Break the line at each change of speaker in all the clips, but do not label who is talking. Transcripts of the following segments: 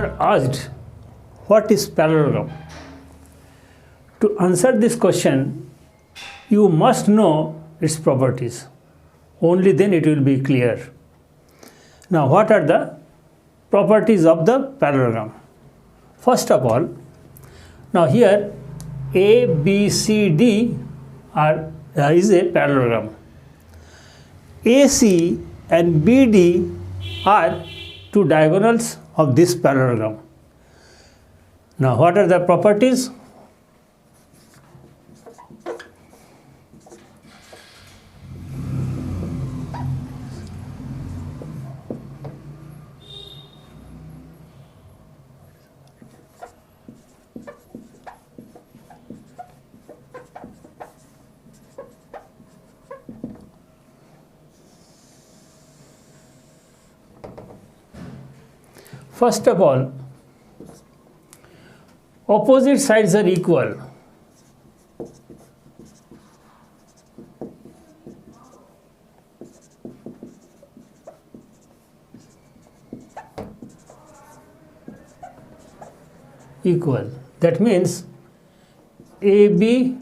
are asked what is parallelogram. To answer this question, you must know its properties. Only then it will be clear. Now, what are the properties of the parallelogram? First of all, now here A, B, C, D is a parallelogram. AC and BD are two diagonals of this parallelogram. Now, what are the properties? First of all, opposite sides are equal. That means AB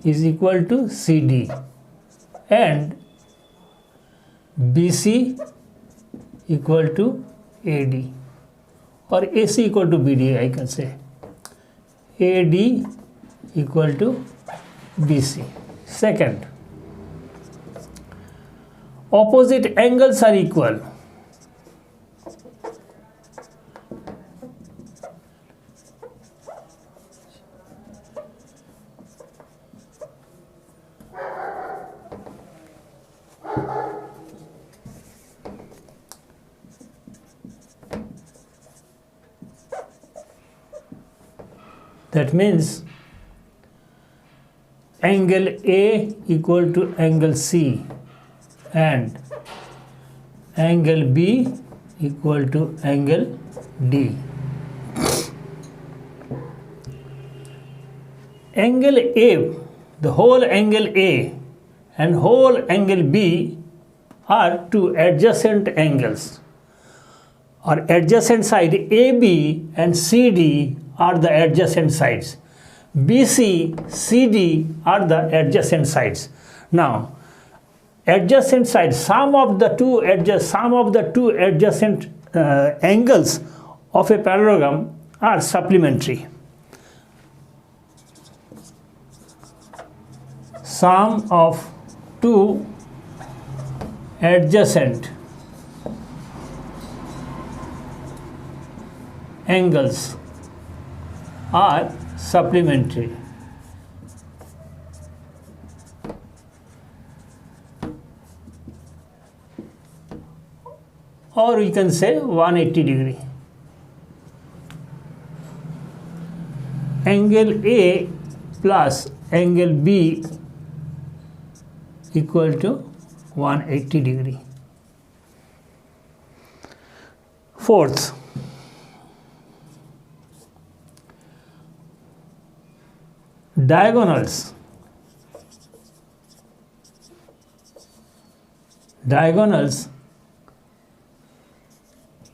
is equal to CD and BC equal to AD, or AC equal to BD, I can say. AD equal to BC. Second, opposite angles are equal. That means angle A equal to angle C and angle B equal to angle D. Angle A, the whole angle A and whole angle B are two adjacent angles, or adjacent side AB and CD are the adjacent sides. BC, CD are the adjacent sides. Now, adjacent sides, sum of the two adjacent angles of a parallelogram are supplementary. Sum of two adjacent angles are supplementary. Or we can say 180 degree. Angle A plus angle B equal to 180 degree. Fourth, diagonals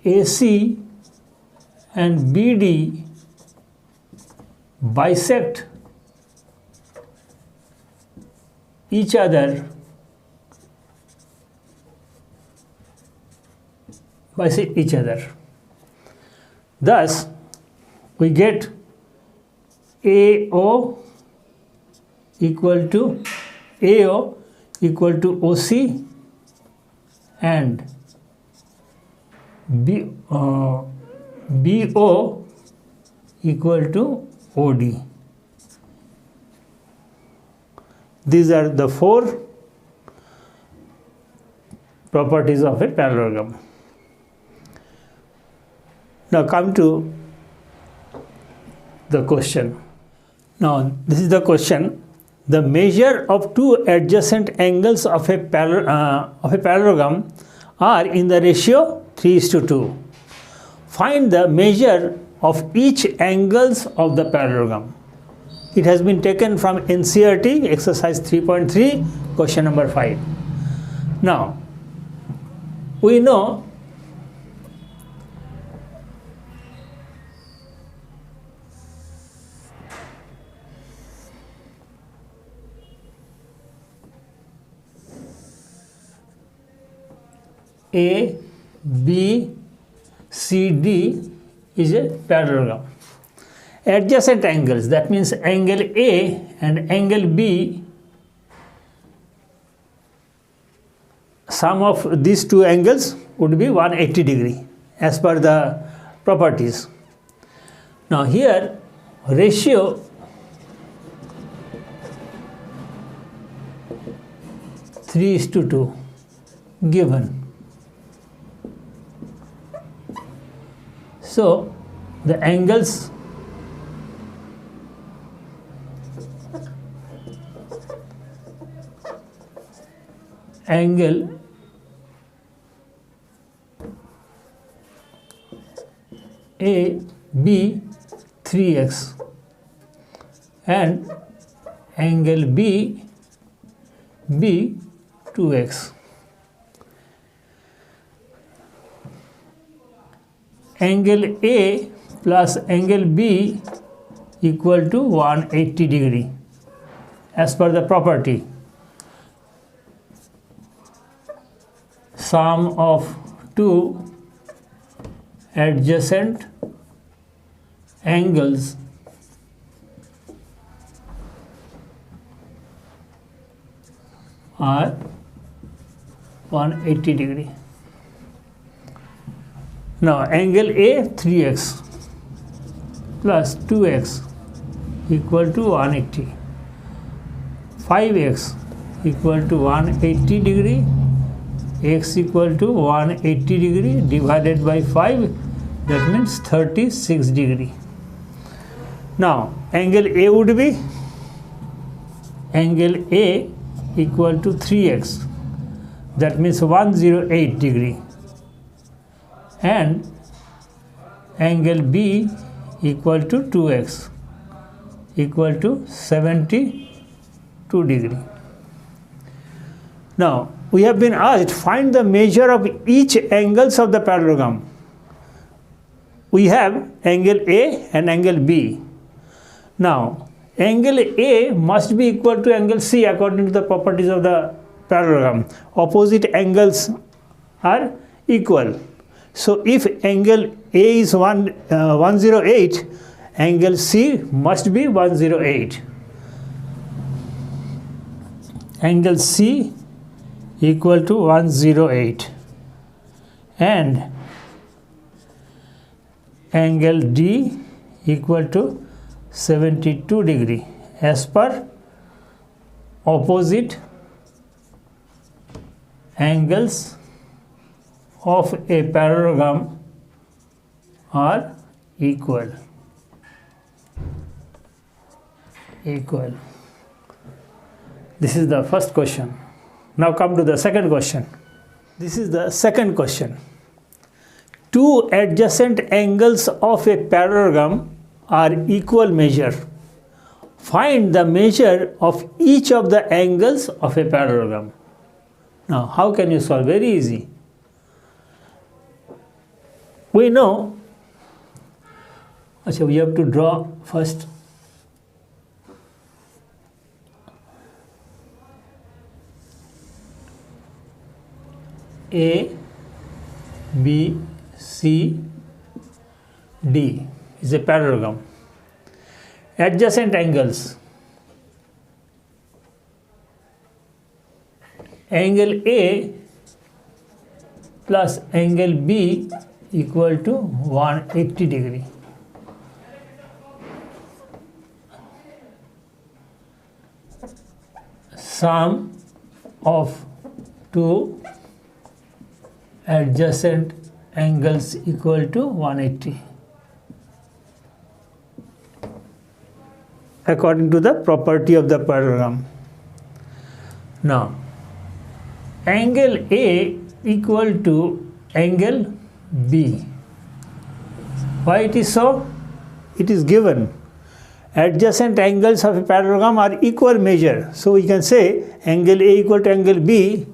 AC and BD bisect each other Thus, we get AO equal to OC and BO equal to OD. These are the four properties of a parallelogram. Now come to the question. Now this is the question. The measure of two adjacent angles of a parallelogram are in the ratio 3:2. Find the measure of each angles of the parallelogram. It has been taken from NCERT exercise 3.3 question number 5. Now we know A, B, C, D is a parallelogram. Adjacent angles, that means angle A and angle B, sum of these two angles would be 180 degree as per the properties. Now here ratio three is to 2 given. So the angles angle A, B 3x and angle B 2x. Angle A plus angle B equal to 180 degree as per the property. Sum of two adjacent angles are 180 degree. Now angle A 3x plus 2x equal to 180. 5x equal to 180 degree, x equal to 180 degree divided by 5, that means 36 degree. Now angle A would be angle A equal to 3x, that means 108 degree, and angle B equal to 2x equal to 72 degree. Now we have been asked find the measure of each angles of the parallelogram. We have angle A and angle B. Now angle A must be equal to angle C according to the properties of the parallelogram. Opposite angles are equal. So if angle A is 108, angle C must be 108. Angle C equal to 108 and angle D equal to 72 degree as per opposite angles of a parallelogram are equal. This is the first question. Now come to the second question. This is the second question. Two adjacent angles of a parallelogram are equal measure. Find the measure of each of the angles of a parallelogram. Now how can you solve? Very easy. We know, we have to draw first A, B, C, D is a parallelogram. Adjacent angles. Angle A plus angle B equal to 180 degree. Sum of two adjacent angles equal to 180 according to the property of the parallelogram. Now angle A equal to angle B. Why it is so? It is given. Adjacent angles of a parallelogram are equal measure. So we can say angle A equal to angle B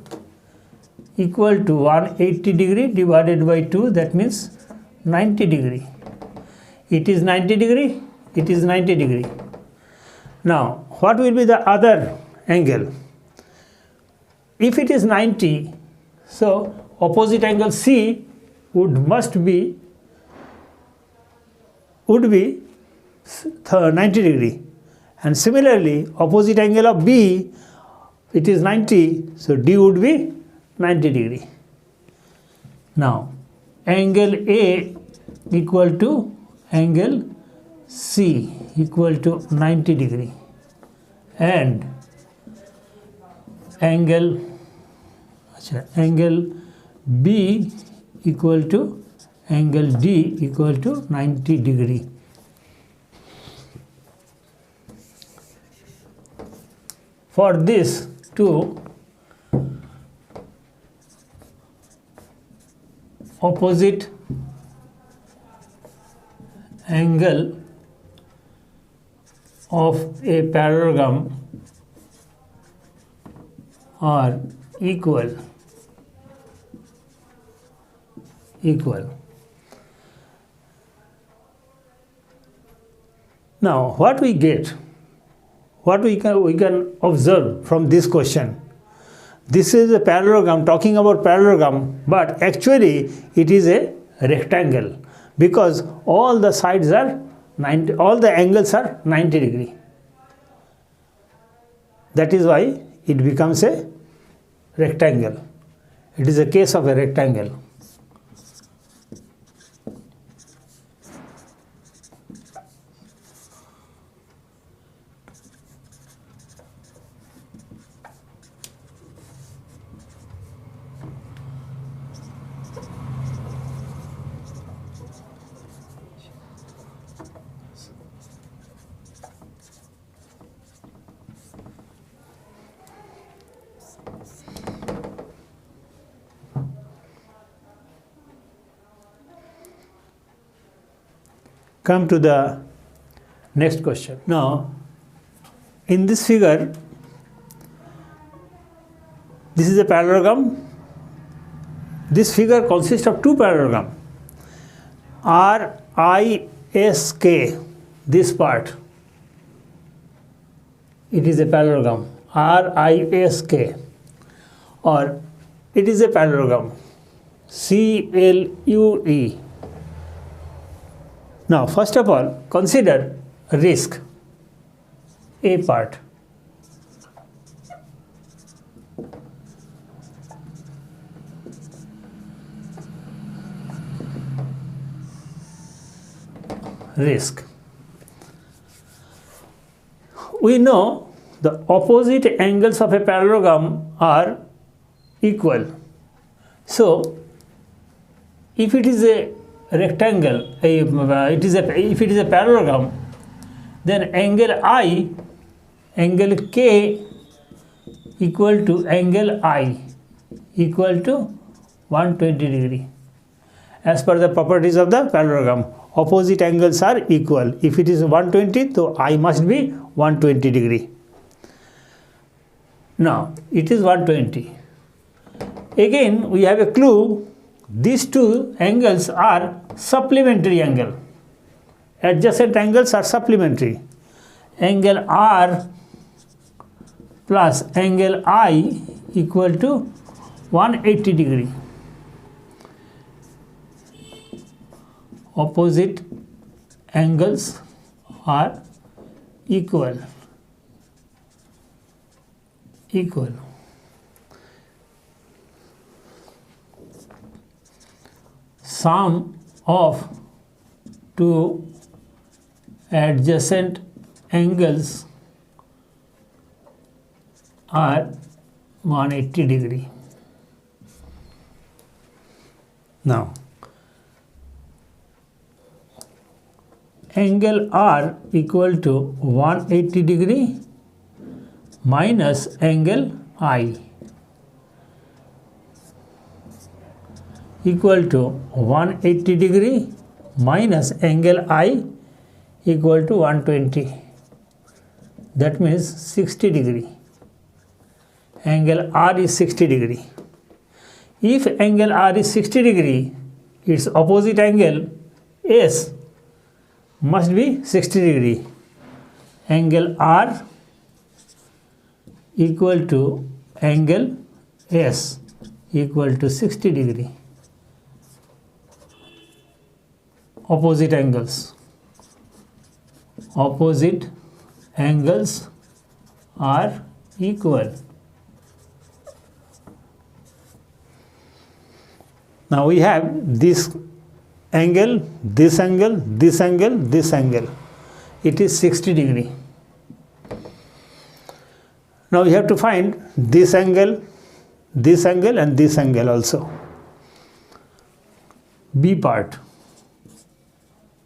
equal to 180 degree divided by 2, that means 90 degree. It is 90 degree, it is 90 degree. Now what will be the other angle? If it is 90, so opposite angle C would be 90 degree, and similarly opposite angle of B, it is 90, so D would be 90 degree. Now angle A equal to angle C equal to 90 degree, and angle B equal to angle D equal to 90 degree. For this two opposite angle of a parallelogram are equal. Now what we get, what we can observe from this question, this is a parallelogram, talking about parallelogram, but actually it is a rectangle because all the sides are 90, all the angles are 90 degree. That is why it becomes a rectangle. It is a case of a rectangle. Come to the next question. Now, in this figure, this is a parallelogram. This figure consists of two parallelograms. RISK, this part, it is a parallelogram. RISK, or it is a parallelogram. CLUE. Now, first of all, consider risk, A part. Risk. We know the opposite angles of a parallelogram are equal. So, if it is a rectangle, if it is a parallelogram, then angle I, angle K equal to angle I equal to 120 degree. As per the properties of the parallelogram, opposite angles are equal. If it is 120, so I must be 120 degree. Now, it is 120. Again, we have a clue. These two angles are supplementary angle. Adjacent angles are supplementary. Angle R plus angle I equal to 180 degree. Opposite angles are equal. Sum of two adjacent angles are 180 degree. Now, angle R equal to 180 degree minus angle I equal to 180 degree minus angle I equal to 120. That means 60 degree. Angle R is 60 degree. If angle R is 60 degree, its opposite angle S must be 60 degree. Angle R equal to angle S equal to 60 degree. Opposite angles are equal. Now we have this angle, this angle, this angle, this angle. It is 60 degree. Now we have to find this angle and this angle also. B part.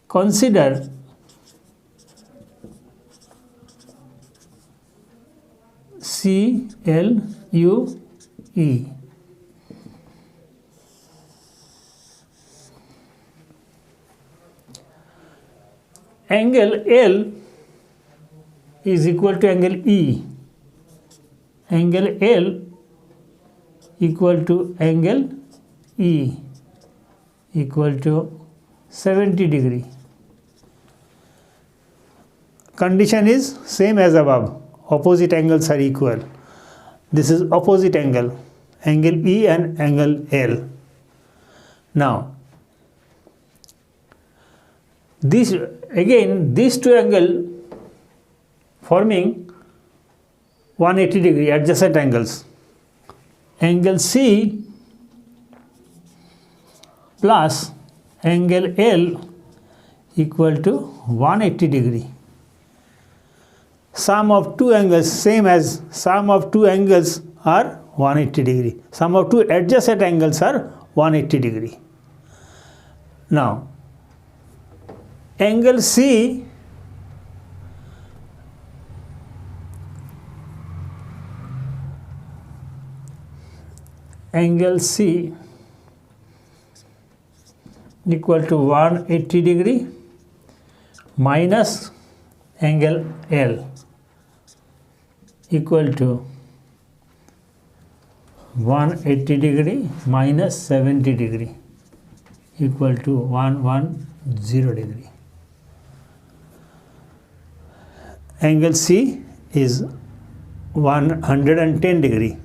Consider CLUE. Angle L is equal to angle E. Angle L equal to angle E equal to 70 degree. Condition is same as above. Opposite angles are equal. This is opposite angle, angle E and angle L. Now, these two angles forming 180 degree adjacent angles. Angle C plus angle L equal to 180 degree. Sum of two angles same as sum of two angles are 180 degree. Sum of two adjacent angles are 180 degree. Now, angle C equal to 180 degree minus angle L equal to 180 degree minus 70 degree equal to 110 degree. Angle C is 110 degree.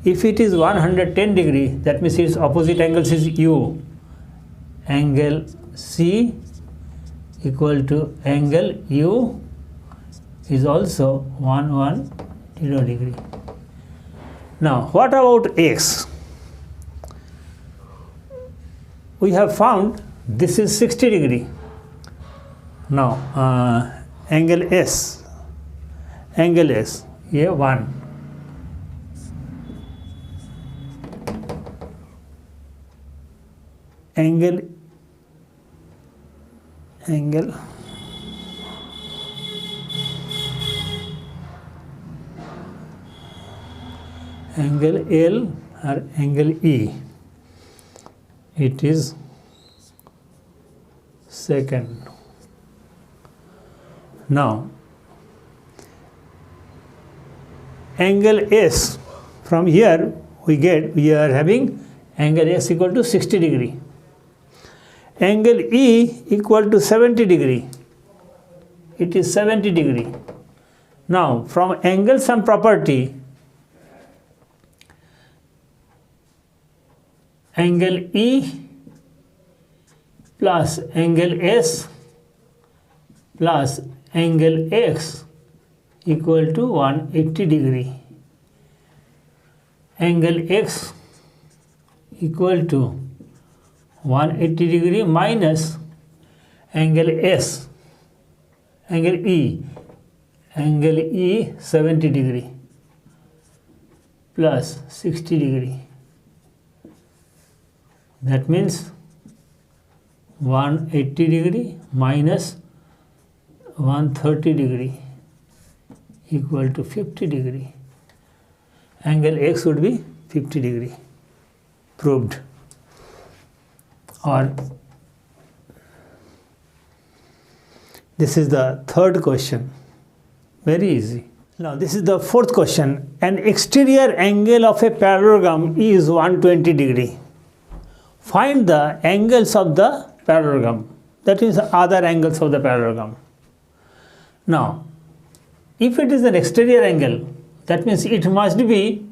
If it is 110 degree, that means its opposite angles is U. Angle C equal to angle U is also 110 degree. Now, what about X? We have found this is 60 degree. Now, angle S, here 1. Angle L or angle E, it is second. Now, angle S, from here we are having angle S equal to 60 degree. Angle E equal to 70 degree. It is 70 degree. Now, from angle sum property, angle E plus angle S plus angle X equal to 180 degree. Angle X equal to 180 degree minus angle S, angle E 70 degree plus 60 degree. That means 180 degree minus 130 degree equal to 50 degree. Angle X would be 50 degree. Proved. Or this is the third question. Very easy. Now this is the fourth question. An exterior angle of a parallelogram is 120 degree. Find the angles of the parallelogram. That is other angles of the parallelogram. Now, if it is an exterior angle, that means it must be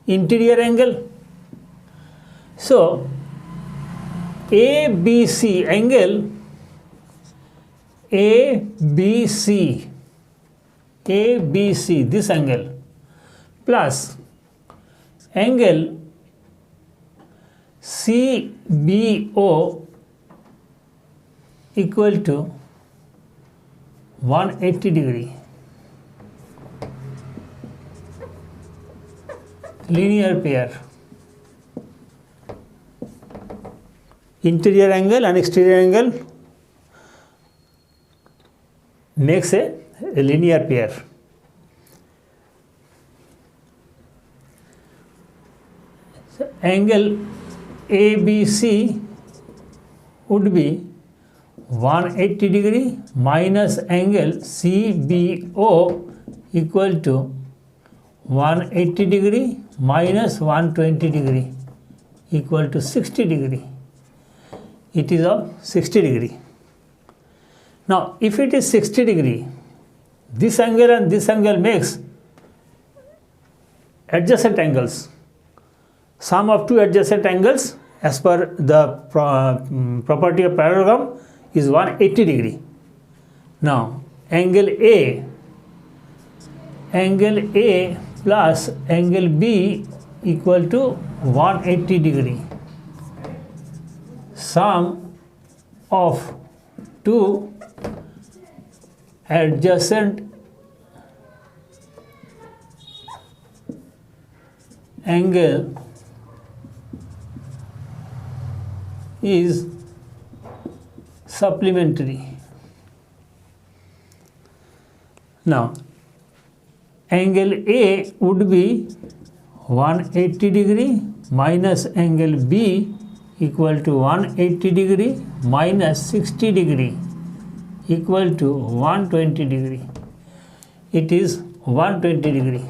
interior angle. So ABC angle, ABC, this angle, plus angle CBO equal to 180 degree. Linear pair. Interior angle and exterior angle makes a linear pair. So angle ABC would be 180 degree minus angle CBO equal to 180 degree minus 120 degree equal to 60 degree. It is of 60 degree. Now, if it is 60 degree, this angle and this angle makes adjacent angles. Sum of two adjacent angles as per the property of parallelogram is 180 degree. Now, angle A plus angle B equal to 180 degree. Sum of two adjacent angle is supplementary. Now, angle A would be 180 degree minus angle B equal to 180 degree minus 60 degree equal to 120 degree. It is 120 degree.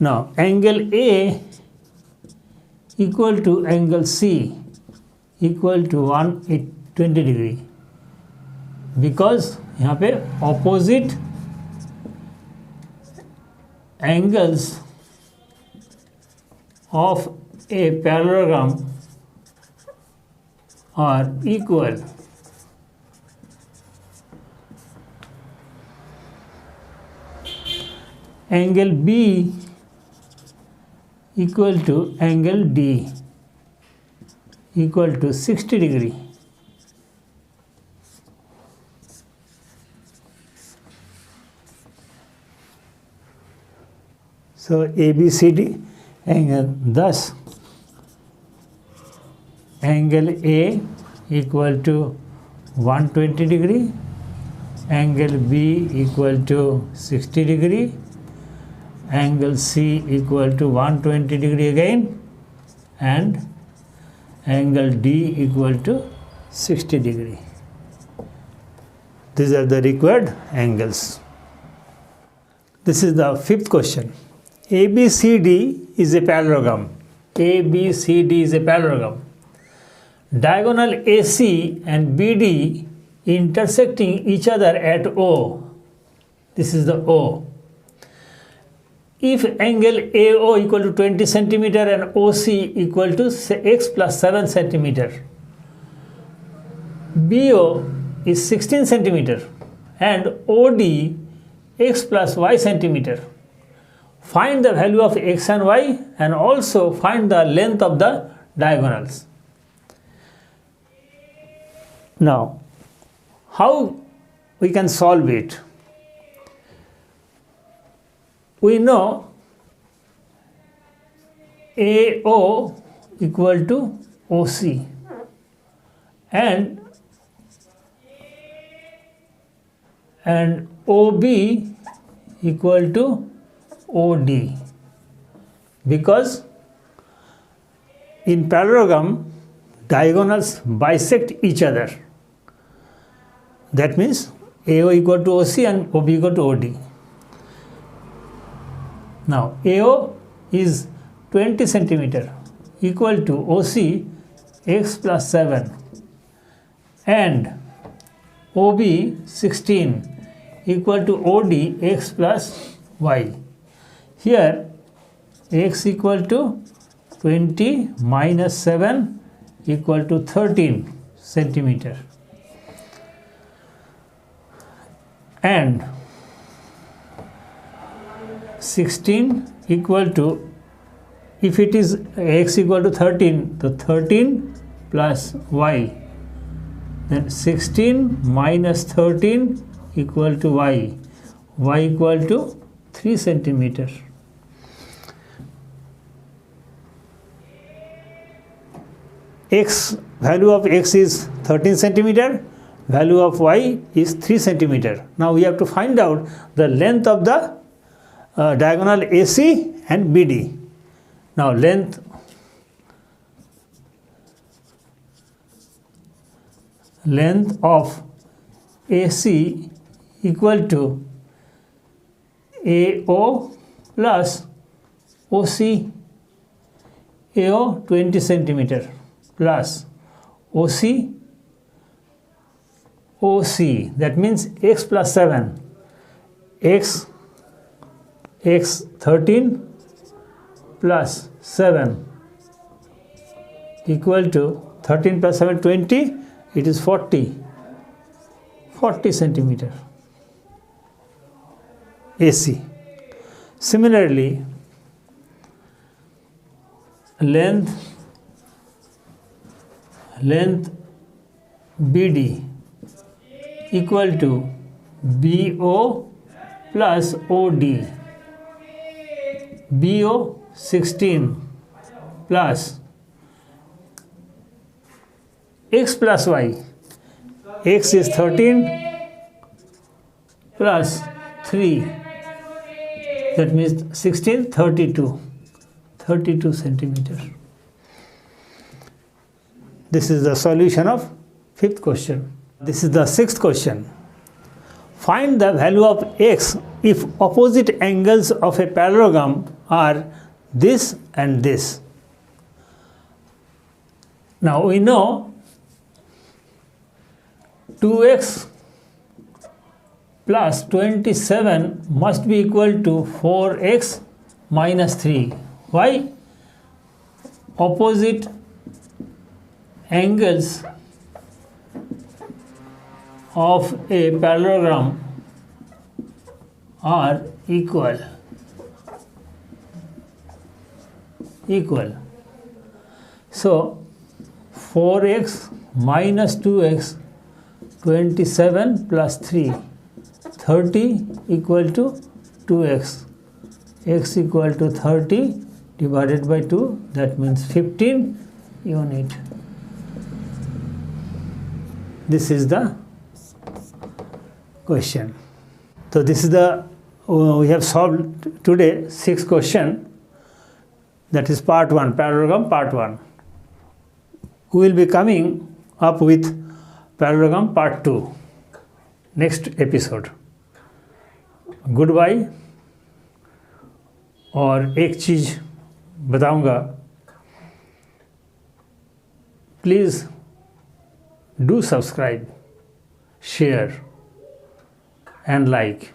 Now, angle A equal to angle C equal to 120 degree, because यहाँ पे opposite angles of a parallelogram are equal. Angle B equal to angle D equal to 60 degree. So ABCD angle, thus angle A equal to 120 degree, angle B equal to 60 degree, angle C equal to 120 degree again, and angle D equal to 60 degree. These are the required angles. This is the fifth question. ABCD is a parallelogram. ABCD is a parallelogram. Diagonal AC and BD intersecting each other at O. This is the O. If angle AO equal to 20 centimeter and OC equal to x plus 7 centimeter, BO is 16 centimeter and OD x plus y centimeter. Find the value of x and y and also find the length of the diagonals. Now, how we can solve it? We know AO equal to OC and OB equal to OD, because in parallelogram diagonals bisect each other. That means AO equal to OC and OB equal to OD. Now, AO is 20 centimeter equal to OC x plus 7 and OB 16 equal to OD x plus y. Here x equal to 20 minus 7 equal to 13 centimeter. And 16 equal to, if it is x equal to 13, so 13 plus y, then 16 minus 13 equal to y equal to 3 centimeter. X, value of x is 13 centimeter, value of y is 3 centimeter. Now we have to find out the length of the diagonal AC and BD. Now length of AC equal to AO plus OC. AO 20 centimeter plus OC, that means x plus 7, x 13 plus 7 equal to 13 plus 7, 20, it is 40 centimeter AC. Similarly, length BD equal to BO plus OD. BO 16 plus x plus y. X is 13 plus 3, that means 16, 32 centimeter. This is the solution of 5th question. This is the 6th question. Find the value of x if opposite angles of a parallelogram are this and this. Now we know 2x plus 27 must be equal to 4x minus 3. Why? Opposite angles of a parallelogram are equal. So 4x minus 2x, 27 plus 3, 30 equal to 2x. X equal to 30 divided by 2, that means 15 unit. This is the question. So this is the, we have solved today 6 question. That is part 1, parallelogram part 1. We will be coming up with parallelogram part 2 next episode. Goodbye. और एक चीज़ बताऊंगा, please do subscribe, share and like.